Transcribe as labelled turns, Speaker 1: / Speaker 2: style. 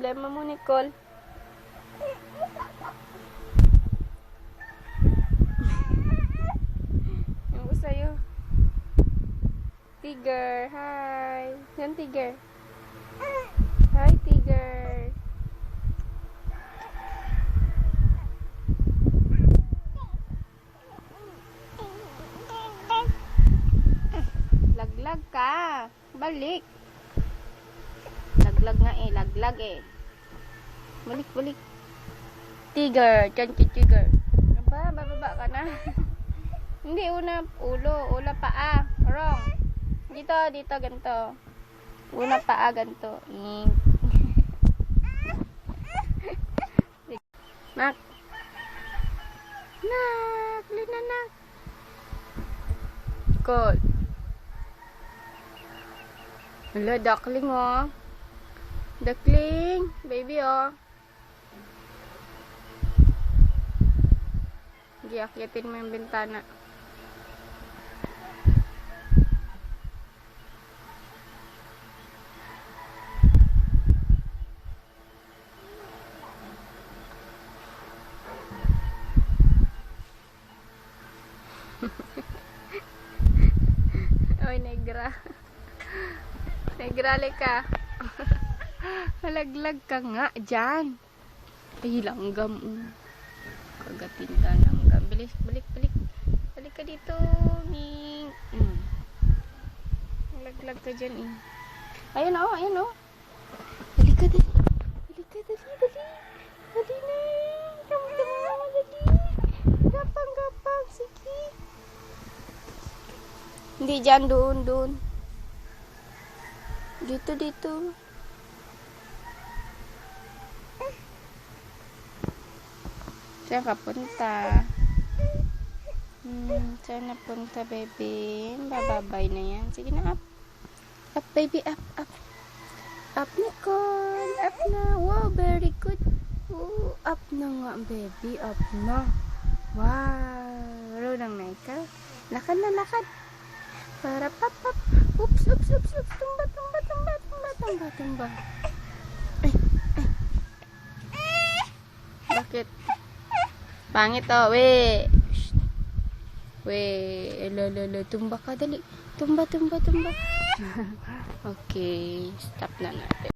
Speaker 1: problema mo, Nicole? Yung ko sa'yo. Tiger, hi. Yan, Tiger. Hi, Tiger. Laglag ka. Balik. Laglag nga eh. Laglag eh. Balik, balik. Tiger. Chanchi tiger. Bababa ka na. Hindi, una ulo. Una paa. Wrong. Dito, dito, ganito. Una paa, ganito. Nak. Nak. Lina, nak. Cool. Hala, duckling oh. Duckling. Baby oh. Giakyatin mo yung bintana. Oy, negra. Negrale ka. Malaglag ka nga dyan. Ay, langgam. Kagatin ka langgam. Bilis, balik, balik. Balik ka dito. Malaglag ka dyan eh. Ayun oh, ayun oh. Balik ka dali. Balik ka dali, dali. Dali na. Tama-tama, dali. Gapang-gapang. Sige. Hindi dyan, doon, doon. Dito, dito. Saan ka punta? Saan na punta, baby? Bababay na yan. Sige na, up. Up, baby, up, up. Up, Nicole. Up na. Wow, very good. Ooh, up na nga, baby. Up na. Wow. Rolang na ikaw. Lakad na, lakad. Para pap. Oops, oops, oops, oops. Tumba, tumba, tumba, tumba, tumba, tumba. Ay, ay. Bakit? Pangit oh, we. We, lolo, tumba ka dali. Tumba, tumba, tumba. Okay, stop na natin.